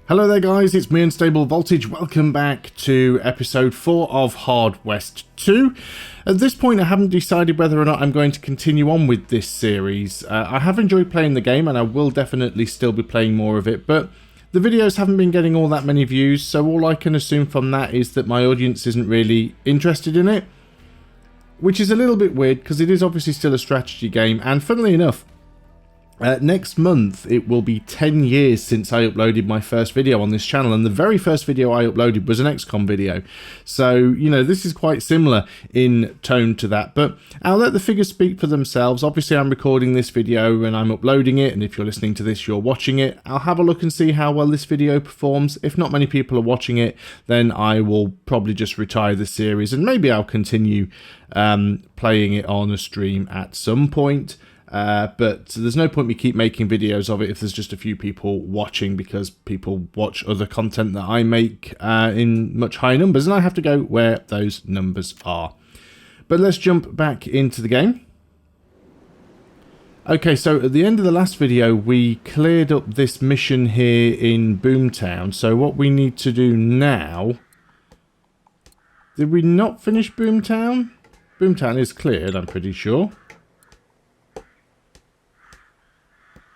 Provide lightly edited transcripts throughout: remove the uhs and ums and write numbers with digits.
Hello there guys, it's me Unstable Voltage. Welcome back to episode 4 of Hard West 2. At this point I haven't decided whether or not I'm going to continue on with this series. I have enjoyed playing the game and I will definitely still be playing more of it, but the videos haven't been getting all that many views, so all I can assume from that is that my audience isn't really interested in it. Which is a little bit weird because it is obviously still a strategy game, and funnily enough, next month it will be 10 years since I uploaded my first video on this channel, and the very first video I uploaded was an XCOM video. So, you know, this is quite similar in tone to that, but I'll let the figures speak for themselves. Obviously I'm recording this video and I'm uploading it, and if you're listening to this you're watching it. I'll have a look and see how well this video performs. If not many people are watching it, then I will probably just retire the series, and maybe I'll continue playing it on a stream at some point. But there's no point me keep making videos of it if there's just a few people watching, because people watch other content that I make in much higher numbers, and I have to go where those numbers are. But let's jump back into the game. Okay, so at the end of the last video we cleared up this mission here in Boomtown, so what we need to do now... Did we not finish Boomtown? Boomtown is cleared, I'm pretty sure.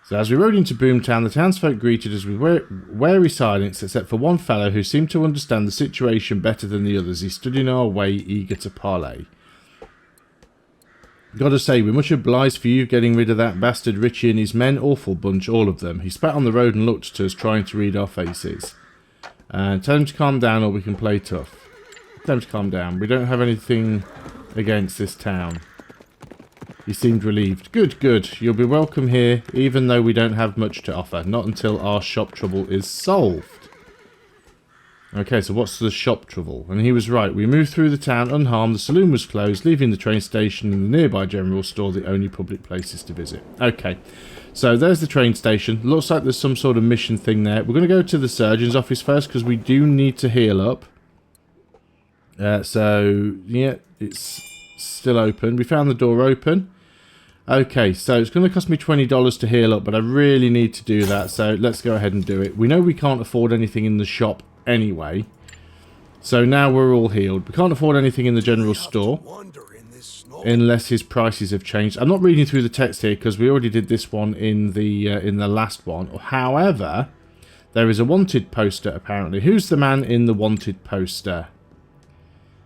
So as we rode into Boomtown, the townsfolk greeted us with wary silence, except for one fellow who seemed to understand the situation better than the others. He stood in our way, eager to parley. Gotta say, we're much obliged for you getting rid of that bastard Richie and his men. Awful bunch, all of them. He spat on the road and looked at us, trying to read our faces. Tell him to calm down or we can play tough. Tell him to calm down. We don't have anything against this town. He seemed relieved. Good, good. You'll be welcome here, even though we don't have much to offer. Not until our shop trouble is solved. Okay, so what's the shop trouble? And he was right. We moved through the town unharmed. The saloon was closed, leaving the train station and the nearby general store the only public places to visit. Okay, so there's the train station. Looks like there's some sort of mission thing there. We're going to go to the surgeon's office first because we do need to heal up. So, yeah, it's still open. We found the door open. Okay, so it's going to cost me $20 to heal up, but I really need to do that, so let's go ahead and do it. We know we can't afford anything in the shop anyway, so now we're all healed. We can't afford anything in the general store unless his prices have changed. I'm not reading through the text here because we already did this one in the last one. However, there is a wanted poster apparently. Who's the man in the wanted poster?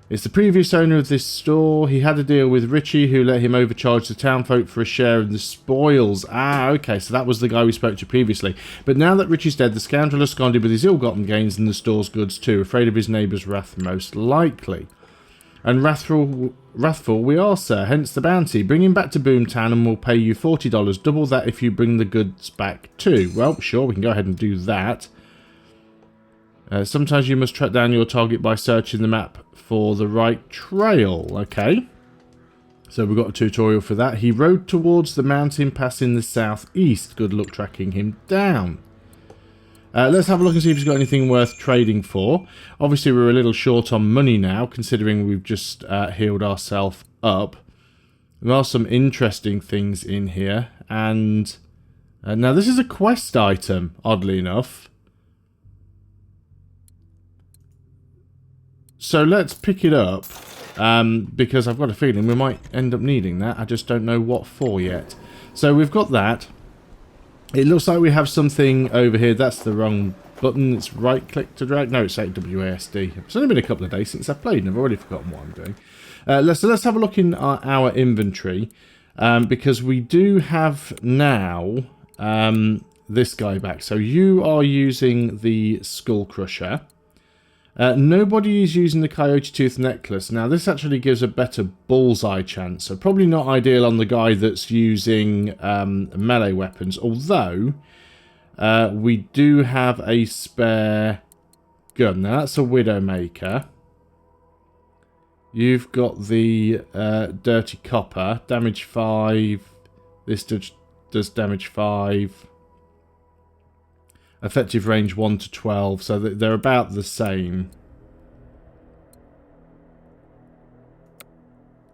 It's the previous owner of this store. He had a deal with Richie, who let him overcharge the townfolk for a share of the spoils. Ah, okay, so that was the guy we spoke to previously. But now that Richie's dead, the scoundrel has absconded with his ill-gotten gains and the store's goods too, afraid of his neighbour's wrath most likely. And wrathful we are, sir, hence the bounty. Bring him back to Boomtown and we'll pay you $40, double that if you bring the goods back too. Well, sure, we can go ahead and do that. Sometimes you must track down your target by searching the map for the right trail. Okay, so we've got a tutorial for that. He rode towards the mountain pass in the southeast. Good luck tracking him down. Let's have a look and see if he's got anything worth trading for. Obviously we're a little short on money now, considering we've just healed ourselves up. There are some interesting things in here, and now this is a quest item, oddly enough. So let's pick it up, because I've got a feeling we might end up needing that. I just don't know what for yet. So we've got that. It looks like we have something over here. That's the wrong button. It's right click to drag. No, it's WASD. It's only been a couple of days since I've played and I've already forgotten what I'm doing. Let's have a look in our inventory, because we do have now this guy back. So you are using the Skull Crusher. Nobody is using the Coyote Tooth Necklace. Now this actually gives a better bullseye chance, so probably not ideal on the guy that's using melee weapons, although we do have a spare gun. Now that's a Widowmaker. You've got the Dirty Copper, damage 5, this does damage 5. Effective range 1 to 12, so they're about the same.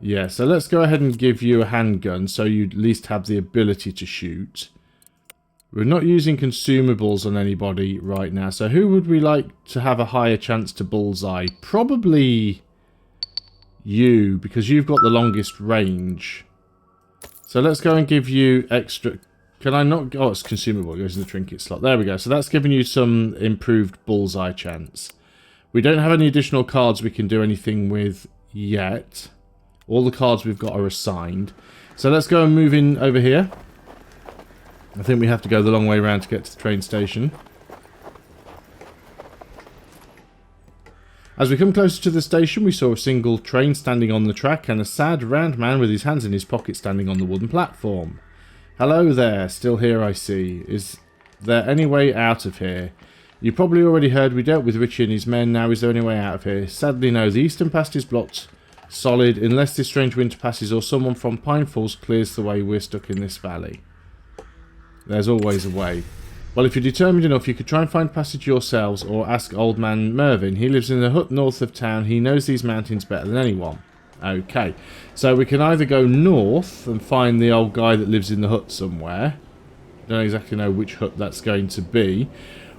Yeah, so let's go ahead and give you a handgun so you at least have the ability to shoot. We're not using consumables on anybody right now. So who would we like to have a higher chance to bullseye? Probably you, because you've got the longest range. So let's go and give you extra... Can I not... Oh, it's consumable. It goes in the trinket slot. There we go. So that's giving you some improved bullseye chance. We don't have any additional cards we can do anything with yet. All the cards we've got are assigned. So let's go and move in over here. I think we have to go the long way around to get to the train station. As we come closer to the station, we saw a single train standing on the track and a sad, round man with his hands in his pocket standing on the wooden platform. Hello there, still here I see. Is there any way out of here? You probably already heard we dealt with Richie and his men, now is there any way out of here? Sadly no, the eastern pass is blocked solid unless this strange winter passes or someone from Pine Falls clears the way, we're stuck in this valley. There's always a way. Well, if you're determined enough, you could try and find passage yourselves or ask old man Mervyn. He lives in the hut north of town. He knows these mountains better than anyone. Okay, so we can either go north and find the old guy that lives in the hut somewhere. Don't exactly know which hut that's going to be.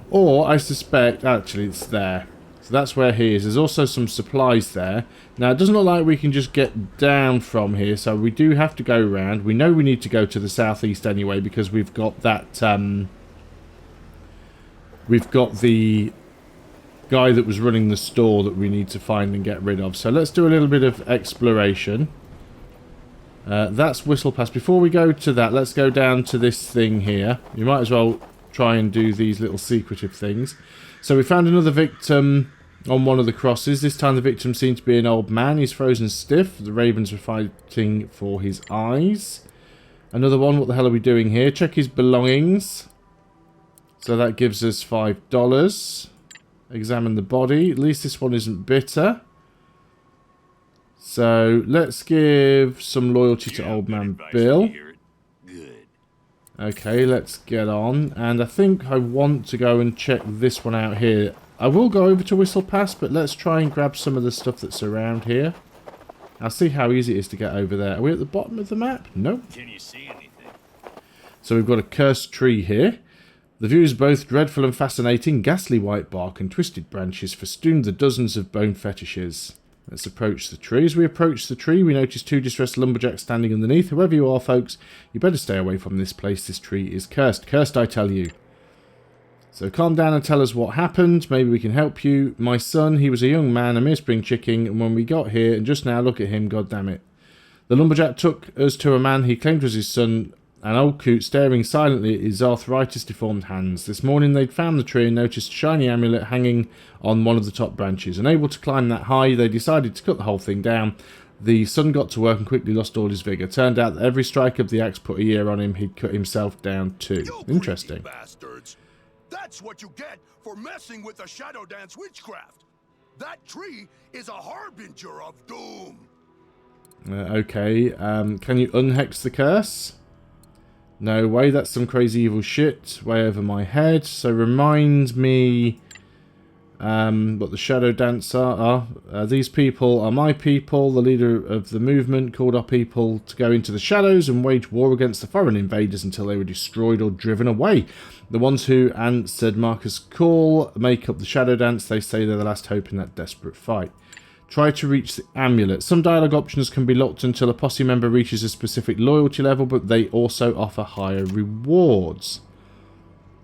Or, I suspect, actually it's there. So that's where he is. There's also some supplies there. Now, it doesn't look like we can just get down from here, so we do have to go around. We know we need to go to the southeast anyway, because we've got that... we've got the guy that was running the store that we need to find and get rid of. So let's do a little bit of exploration. That's Whistle Pass. Before we go to that, let's go down to this thing here. You might as well try and do these little secretive things. So we found another victim on one of the crosses. This time the victim seemed to be an old man. He's frozen stiff. The ravens were fighting for his eyes. Another one. What the hell are we doing here? Check his belongings. So that gives us $5. Examine the body. At least this one isn't bitter. So let's give some loyalty to old man Bill. Okay, let's get on. And I think I want to go and check this one out here. I will go over to Whistle Pass, but let's try and grab some of the stuff that's around here. I'll see how easy it is to get over there. Are we at the bottom of the map? Nope. Can you see anything? So we've got a cursed tree here. The view is both dreadful and fascinating. Ghastly white bark and twisted branches festoon the dozens of bone fetishes. Let's approach the tree. As we approach the tree, we notice two distressed lumberjacks standing underneath. Whoever you are, folks, you better stay away from this place. This tree is cursed. Cursed, I tell you. So calm down and tell us what happened. Maybe we can help you. My son, he was a young man, a mere spring chicken, and when we got here, and just now, look at him, god damn it. The lumberjack took us to a man he claimed was his son, an old coot staring silently at his arthritis-deformed hands. This morning they'd found the tree and noticed a shiny amulet hanging on one of the top branches. Unable to climb that high, they decided to cut the whole thing down. The son got to work and quickly lost all his vigour. Turned out that every strike of the axe put a year on him, he'd cut himself down too. Interesting. Bastards. That's what you get for messing with the Shadow Dance witchcraft. That tree is a harbinger of doom. Okay, can you unhex the curse? No way, that's some crazy evil shit way over my head. So remind me what the Shadow Dance are. These people are my people. The leader of the movement called our people to go into the shadows and wage war against the foreign invaders until they were destroyed or driven away. The ones who answered Marcus' call make up the Shadow Dance. They say they're the last hope in that desperate fight. Try to reach the amulet. Some dialogue options can be locked until a posse member reaches a specific loyalty level, but they also offer higher rewards.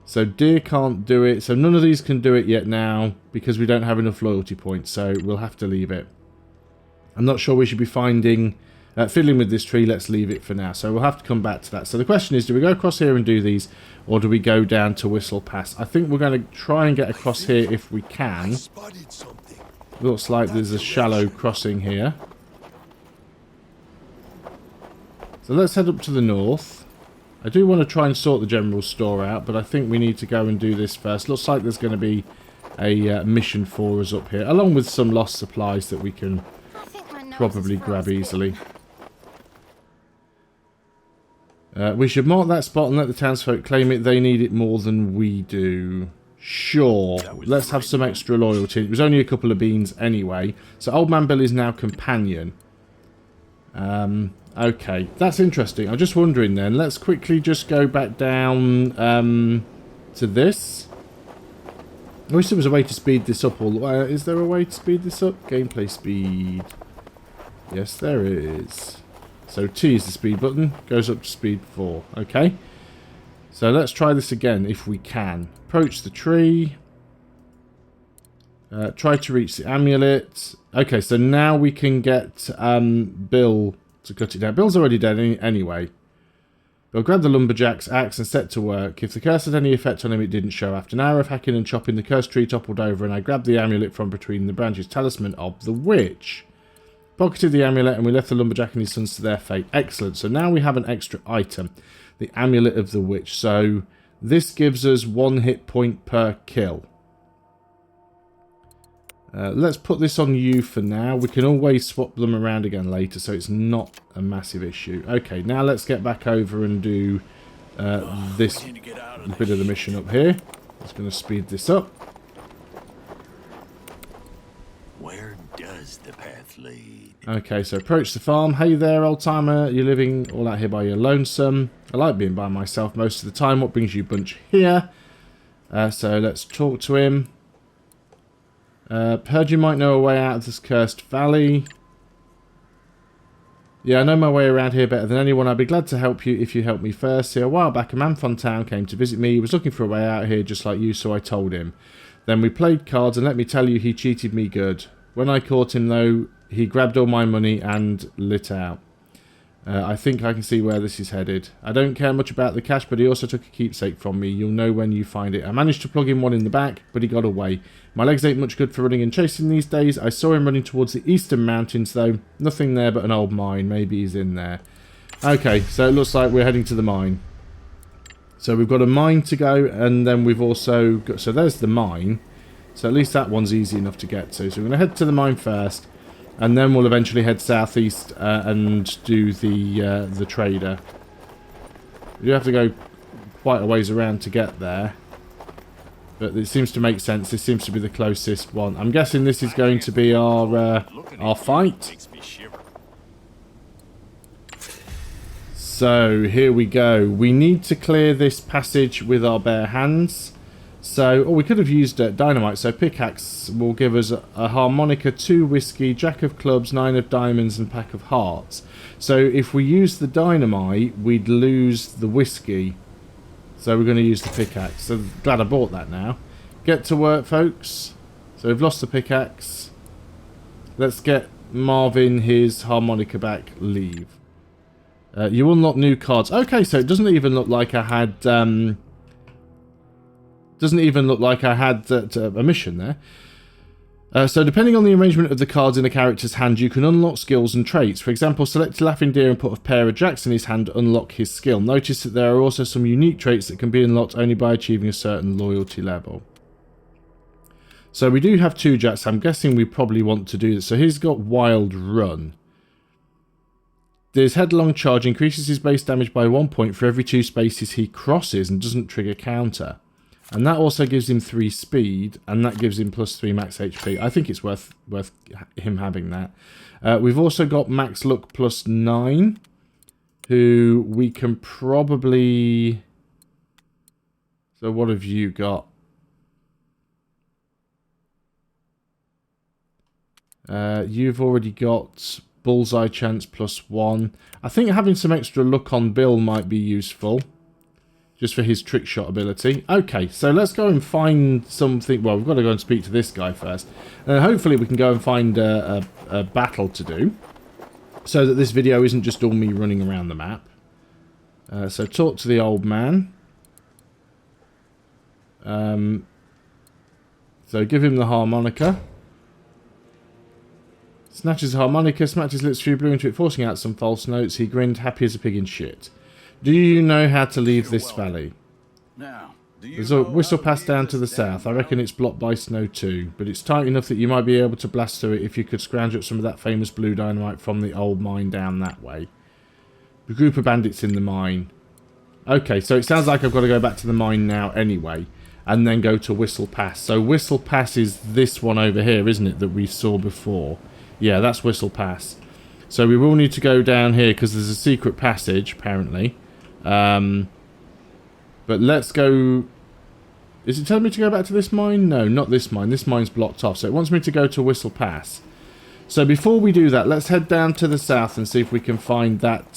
So Deer can't do it. So none of these can do it yet now because we don't have enough loyalty points. So we'll have to leave it. I'm not sure we should be fiddling with this tree. Let's leave it for now. So we'll have to come back to that. So the question is, do we go across here and do these, or do we go down to Whistle Pass? I think we're going to try and get across here if we can. Looks like there's a shallow crossing here. So let's head up to the north. I do want to try and sort the general store out, but I think we need to go and do this first. Looks like there's going to be a mission for us up here, along with some lost supplies that we can probably grab easily. We should mark that spot and let the townsfolk claim it. They need it more than we do. Sure, let's have some extra loyalty. It was only a couple of beans anyway. So Old Man Bill is now companion. Okay, that's interesting. I'm just wondering then. Let's quickly just go back down to this. I wish there was a way to speed this up all the way. Is there a way to speed this up? Gameplay speed. Yes, there is. So T is the speed button. Goes up to speed 4. Okay. So let's try this again if we can. Approach the tree. Try to reach the amulet. Okay, so now we can get Bill to cut it down. Bill's already dead anyway. Bill grabbed the lumberjack's axe and set to work. If the curse had any effect on him, it didn't show. After an hour of hacking and chopping, the cursed tree toppled over and I grabbed the amulet from between the branches. Talisman of the witch. Pocketed the amulet and we left the lumberjack and his sons to their fate. Excellent. So now we have an extra item. The amulet of the witch. So this gives us 1 hit point per kill. Let's put this on you for now. We can always swap them around again later, so it's not a massive issue. Okay, now let's get back over and do this bit of the mission up here. Just going to speed this up. Where does the path lead? Okay, so approach the farm. Hey there, old timer. You're living all out here by your lonesome. I like being by myself most of the time. What brings you bunch here? So let's talk to him. Heard you might know a way out of this cursed valley. Yeah, I know my way around here better than anyone. I'd be glad to help you if you help me first. See, a while back, a man from town came to visit me. He was looking for a way out here just like you, so I told him. Then we played cards, and let me tell you, he cheated me good. When I caught him, though, he grabbed all my money and lit out. I think I can see where this is headed. I don't care much about the cash, but he also took a keepsake from me. You'll know when you find it. I managed to plug in one in the back, but he got away. My legs ain't much good for running and chasing these days. I saw him running towards the eastern mountains, though. Nothing there but an old mine. Maybe he's in there. Okay, so it looks like we're heading to the mine. So we've got a mine to go, and then we've also got... So there's the mine. So at least that one's easy enough to get to. So we're going to head to the mine first. And then we'll eventually head southeast and do the trader. You have to go quite a ways around to get there. But it seems to make sense. This seems to be the closest one. I'm guessing this is going to be our fight. So here we go. We need to clear this passage with our bare hands. So, we could have used dynamite. So pickaxe will give us a harmonica, 2 whiskey, jack of clubs, 9 of diamonds, and pack of hearts. So if we use the dynamite, we'd lose the whiskey. So we're going to use the pickaxe. So glad I bought that now. Get to work, folks. So we've lost the pickaxe. Let's get Marvin his harmonica back. Leave. You unlock new cards. Okay, so it doesn't even look like I had... Doesn't even look like I had a mission there. So depending on the arrangement of the cards in a character's hand, you can unlock skills and traits. For example, select a laughing deer and put a pair of jacks in his hand to unlock his skill. Notice that there are also some unique traits that can be unlocked only by achieving a certain loyalty level. So we do have 2 jacks. I'm guessing we probably want to do this. So he's got Wild Run. His headlong charge increases his base damage by 1 point for every 2 spaces he crosses and doesn't trigger counter. And that also gives him 3 speed, and that gives him plus 3 max HP. I think it's worth him having that. We've also got max luck plus 9, who we can probably... So what have you got? You've already got bullseye chance plus 1. I think having some extra luck on Bill might be useful. Just for his trick shot ability. Okay, so let's go and find something. Well, we've got to go and speak to this guy first. And hopefully we can go and find a battle to do. So that this video isn't just all me running around the map. So talk to the old man. So give him the harmonica. Snatches the harmonica, smashes lips through, blew into it, forcing out some false notes. He grinned, happy as a pig in shit. Do you know how to leave this valley? There's a whistle pass down to the south. I reckon it's blocked by snow too, but it's tight enough that you might be able to blast through it if you could scrounge up some of that famous blue dynamite from the old mine down that way. The group of bandits in the mine. Okay, so it sounds like I've got to go back to the mine now anyway, and then go to Whistle Pass. So Whistle Pass is this one over here, isn't it, that we saw before? Yeah, that's Whistle Pass. So we will need to go down here because there's a secret passage, apparently. But let's go... Is it telling me to go back to this mine? No, not this mine. This mine's blocked off. So it wants me to go to Whistle Pass. So before we do that, let's head down to the south and see if we can find that...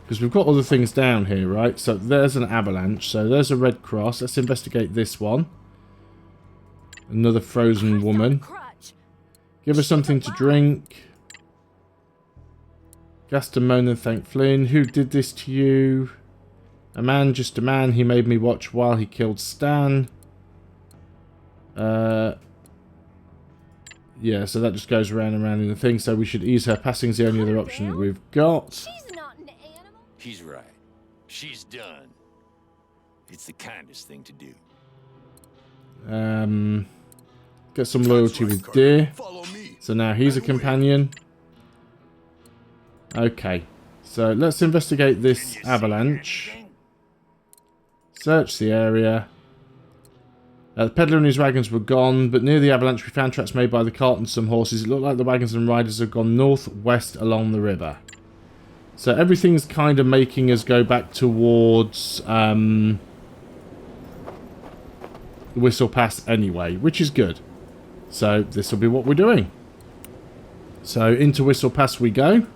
Because we've got other things down here, right? So there's an avalanche. So there's a red cross. Let's investigate this one. Another frozen woman. Give her something to drink. Gaster moan and thank Flynn. Who did this to you? A man, just a man. He made me watch while he killed Stan. Yeah, so that just goes around and around in the thing. So we should ease her. Passing's the only other option that we've got. She's not an animal. He's right. She's done. It's the kindest thing to do. Get some loyalty with Deer. So now he's a companion. Okay. So let's investigate this avalanche. Search the area. The peddler and his wagons were gone, but near the avalanche we found tracks made by the cart and some horses. It looked like the wagons and riders have gone northwest along the river. So everything's kind of making us go back towards Whistle Pass anyway, which is good. So this will be what we're doing. So into Whistle Pass we go.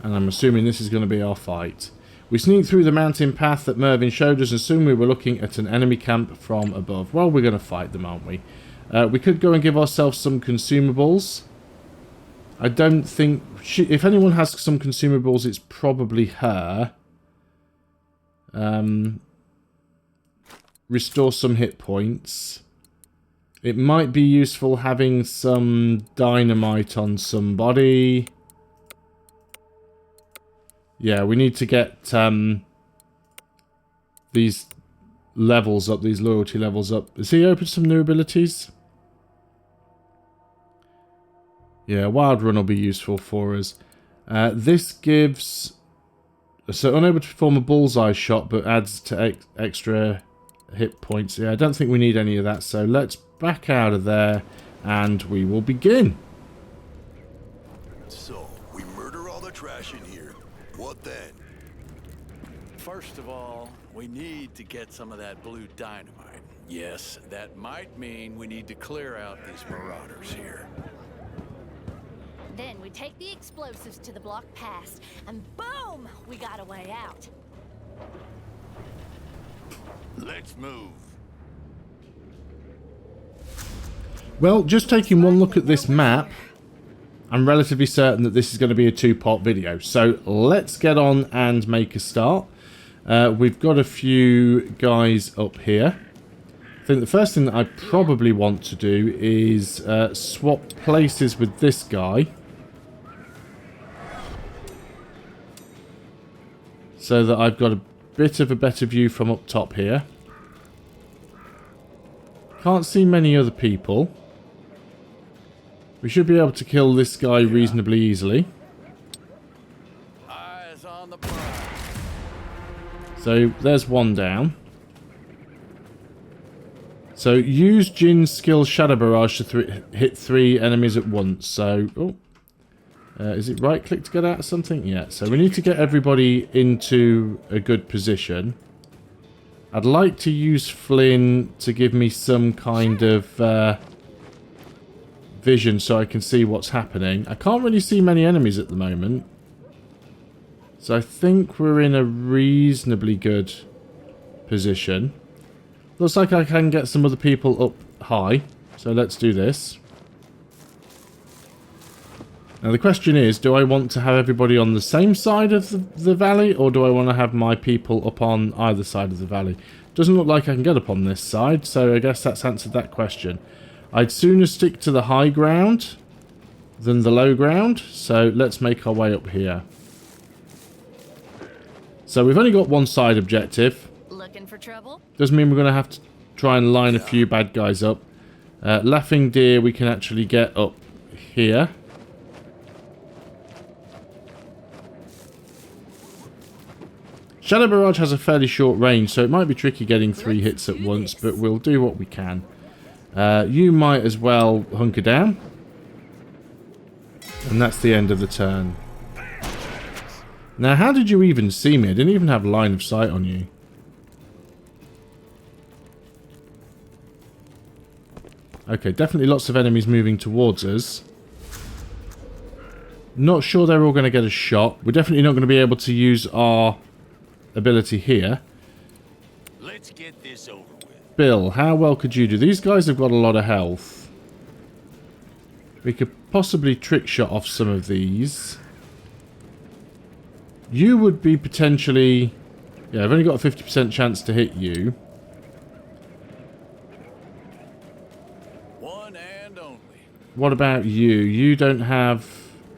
And I'm assuming this is going to be our fight. We sneaked through the mountain path that Mervyn showed us, and soon we were looking at an enemy camp from above. Well, we're going to fight them, aren't we? We could go and give ourselves some consumables. I don't think... if anyone has some consumables, it's probably her. Restore some hit points. It might be useful having some dynamite on somebody. Yeah, we need to get these levels up, these loyalty levels up. Has he opened some new abilities? Yeah, Wild Run will be useful for us. This gives... So unable to perform a bullseye shot, but adds to extra hit points. Yeah, I don't think we need any of that, so let's back out of there and we will begin. So, we murder all the trash in here. What then? First of all, we need to get some of that blue dynamite. Yes, that might mean we need to clear out these marauders here. Then we take the explosives to the block pass, and boom, we got a way out. Let's move. Well, just taking one look at this map, I'm relatively certain that this is going to be a two-part video. So let's get on and make a start. We've got a few guys up here. I think the first thing that I probably want to do is swap places with this guy. So that I've got a bit of a better view from up top here. Can't see many other people. We should be able to kill this guy reasonably easily. Eyes on the prize. So there's one down. So use Jin's skill Shadow Barrage to hit 3 enemies at once. So, is it right click to get out of something? Yeah, so we need to get everybody into a good position. I'd like to use Flynn to give me some kind of vision so I can see what's happening. I can't really see many enemies at the moment. So I think we're in a reasonably good position. Looks like I can get some other people up high. So let's do this. Now the question is, do I want to have everybody on the same side of the valley, or do I want to have my people up on either side of the valley? Doesn't look like I can get up on this side, so I guess that's answered that question. I'd sooner stick to the high ground than the low ground, so let's make our way up here. So we've only got one side objective. Looking for trouble? Doesn't mean we're going to have to try and line a few bad guys up. Laughing Deer we can actually get up here. Shadow Barrage has a fairly short range, so it might be tricky getting 3 hits at once, but we'll do what we can. You might as well hunker down. And that's the end of the turn. Now, how did you even see me? I didn't even have line of sight on you. Okay, definitely lots of enemies moving towards us. Not sure they're all going to get a shot. We're definitely not going to be able to use our ability here. Let's get this over with. Bill, how well could you do? These guys have got a lot of health. We could possibly trick shot off some of these. You would be potentially... Yeah, I've only got a 50% chance to hit you. One and only. What about you? You don't have...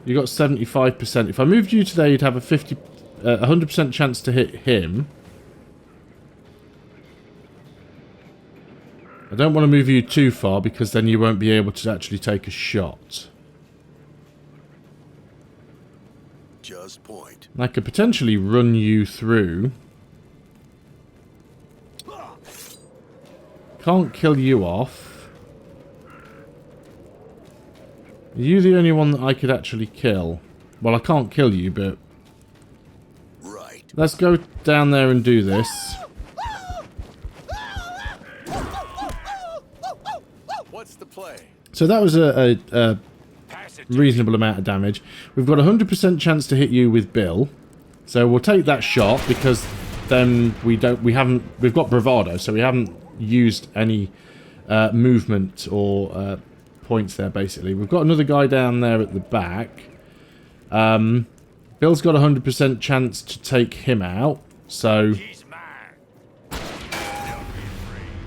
You got 75%. If I moved you to there, you'd have a 100% chance to hit him. I don't want to move you too far because then you won't be able to actually take a shot. Just point. I could potentially run you through. Can't kill you off. Are you the only one that I could actually kill? Well, I can't kill you, but... Right. Let's go down there and do this. What's the play? So that was a reasonable amount of damage. We've got a 100% chance to hit you with Bill. So we'll take that shot because then we've got bravado, so we haven't used any movement or points there, basically. We've got another guy down there at the back. Bill's got a 100% chance to take him out, so He's mine.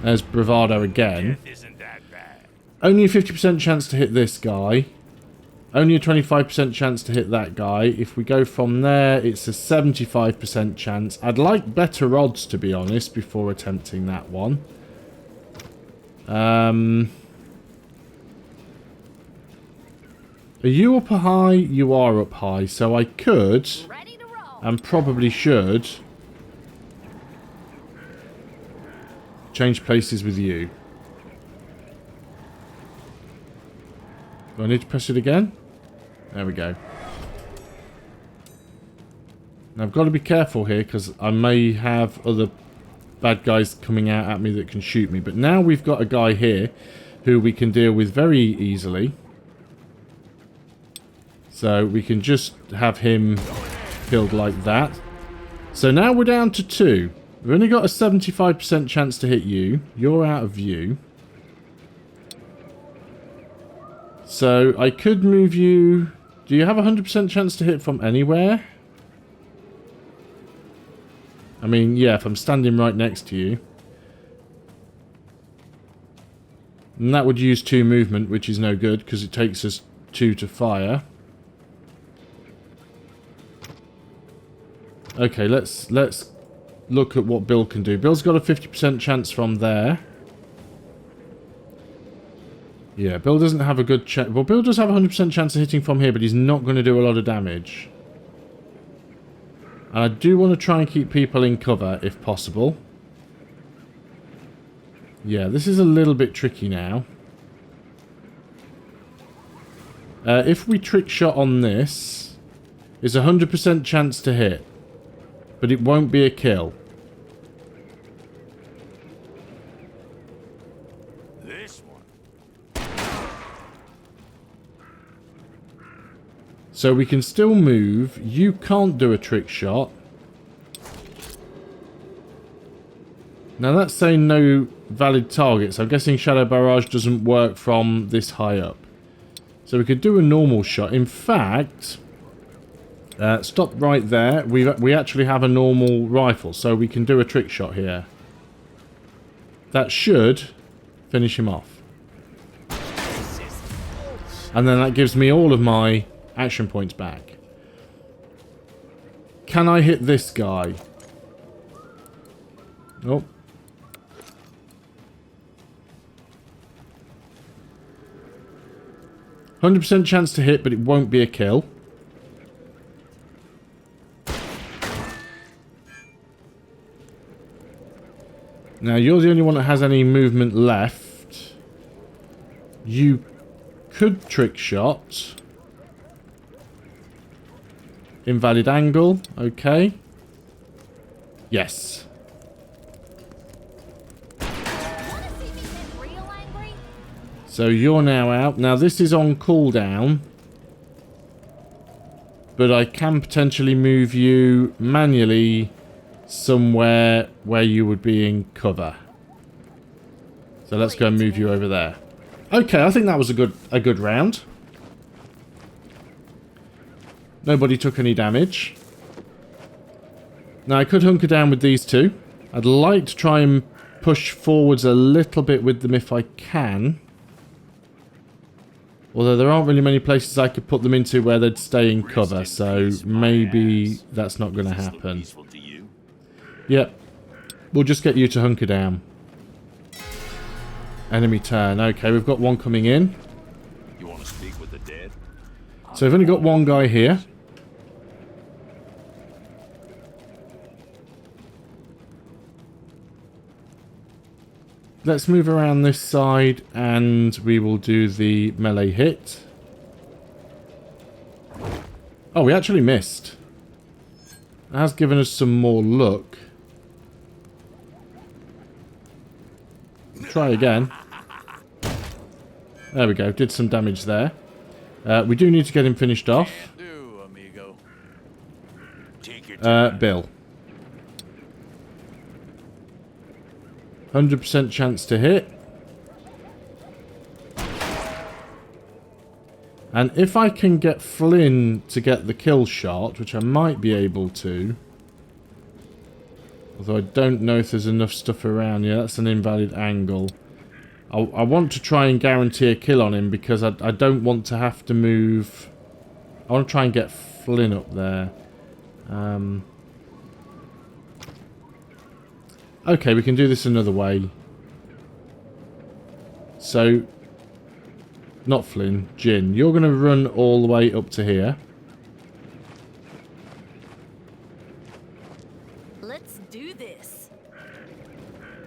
there's bravado again. Death isn't that bad. Only a 50% chance to hit this guy. Only a 25% chance to hit that guy. If we go from there, it's a 75% chance. I'd like better odds, to be honest, before attempting that one. Are you up high? You are up high, so I could, Ready to roll. and probably should, change places with you. Do I need to press it again? There we go. Now I've got to be careful here because I may have other bad guys coming out at me that can shoot me. But now we've got a guy here who we can deal with very easily. So we can just have him killed like that. So now we're down to 2. We've only got a 75% chance to hit you. You're out of view. So I could move you... Do you have a 100% chance to hit from anywhere? I mean, yeah, if I'm standing right next to you. And that would use 2 movement, which is no good, because it takes us 2 to fire. Okay, let's look at what Bill can do. Bill's got a 50% chance from there. Yeah, Bill doesn't have a good chance. Well, Bill does have a 100% chance of hitting from here, but he's not going to do a lot of damage. And I do want to try and keep people in cover, if possible. Yeah, this is a little bit tricky now. If we trick shot on this, it's a 100% chance to hit. But it won't be a kill. This one. So we can still move. You can't do a trick shot. Now that's saying no valid targets. I'm guessing Shadow Barrage doesn't work from this high up. So we could do a normal shot. In fact... stop right there. We actually have a normal rifle, so we can do a trick shot here. That should finish him off. And then that gives me all of my action points back. Can I hit this guy? Oh. %100% chance to hit, but it won't be a kill. Now, you're the only one that has any movement left. You could trick shot. Invalid angle. Okay. Yes. So you're now out. Now this is on cooldown. But I can potentially move you manually somewhere where you would be in cover. So let's go and move you over there. Okay, I think that was a good round. Nobody took any damage. Now I could hunker down with these two. I'd like to try and push forwards a little bit with them if I can. Although there aren't really many places I could put them into where they'd stay in cover, so maybe that's not going to happen. Yep. We'll just get you to hunker down. Enemy turn. Okay, we've got one coming in. You want to speak with the dead? So we've only got one guy here. Let's move around this side and we will do the melee hit. Oh, we actually missed. It has given us some more luck. Try again. There we go. Did some damage there. We do need to get him finished off. Bill. 100% chance to hit. And if I can get Flynn to get the kill shot, which I might be able to. Although I don't know if there's enough stuff around. Yeah, that's an invalid angle. I want to try and guarantee a kill on him because I don't want to have to move. I want to try and get Flynn up there. Okay, we can do this another way. So, not Flynn, Jin. You're going to run all the way up to here. Let's do this.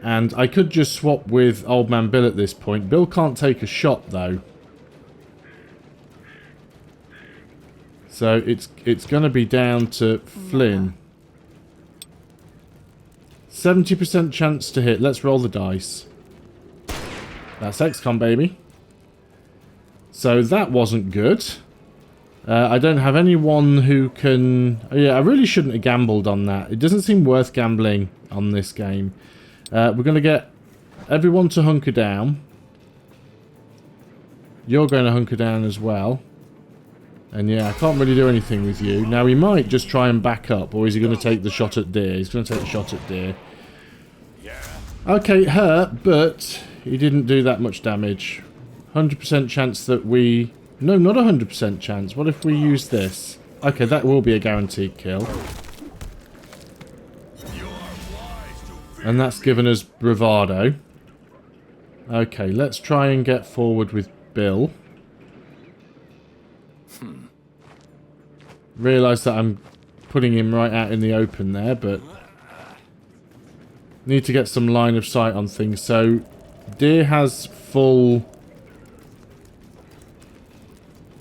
And I could just swap with Old Man Bill at this point. Bill can't take a shot, though. So, it's going to be down to Flynn. 70% chance to hit. Let's roll the dice. That's XCOM, baby. So that wasn't good. I don't have anyone who can... Oh, yeah, I really shouldn't have gambled on that. It doesn't seem worth gambling on this game. We're going to get everyone to hunker down. You're going to hunker down as well. And yeah, I can't really do anything with you. Now, he might just try and back up. Or is he going to take the shot at deer? He's going to take the shot at deer. Okay, it hurt, but he didn't do that much damage. 100% chance that we... No, not 100% chance. What if we use this? Okay, that will be a guaranteed kill. And that's given us bravado. Okay, let's try and get forward with Bill. Realise that I'm putting him right out in the open there, but... Need to get some line of sight on things. So, deer has full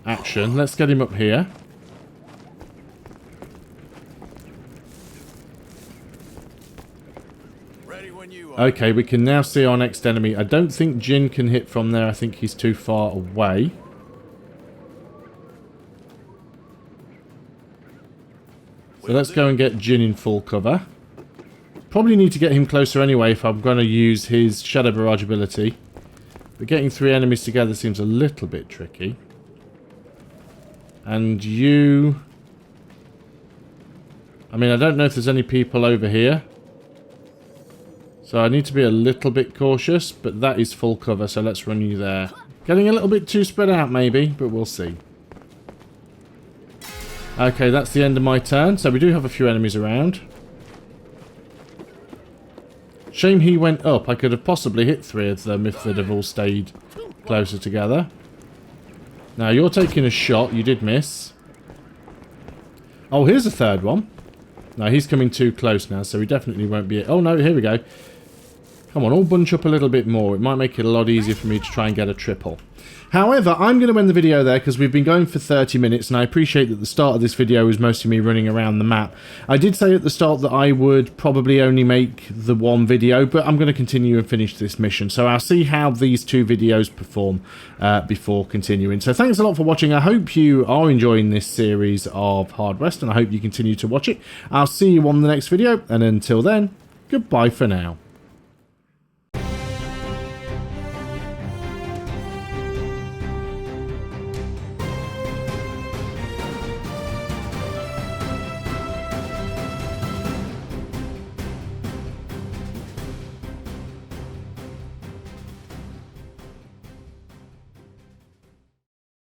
action. Let's get him up here. Okay, we can now see our next enemy. I don't think Jin can hit from there. I think he's too far away. So let's go and get Jin in full cover. Probably need to get him closer anyway if I'm going to use his Shadow Barrage ability. But getting three enemies together seems a little bit tricky. And you... I mean, I don't know if there's any people over here. So I need to be a little bit cautious, but that is full cover, so let's run you there. Getting a little bit too spread out maybe, but we'll see. Okay, that's the end of my turn, so we do have a few enemies around. Shame he went up. I could have possibly hit three of them if they'd have all stayed closer together. Now, you're taking a shot. You did miss. Oh, here's a third one. No, he's coming too close now, so he definitely won't be... Oh, no, here we go. Come on, all bunch up a little bit more. It might make it a lot easier for me to try and get a triple. However, I'm going to end the video there because we've been going for 30 minutes, and I appreciate that the start of this video was mostly me running around the map. I did say at the start that I would probably only make the one video, but I'm going to continue and finish this mission. So I'll see how these two videos perform before continuing. So thanks a lot for watching. I hope you are enjoying this series of Hard West, and I hope you continue to watch it. I'll see you on the next video, and until then, goodbye for now.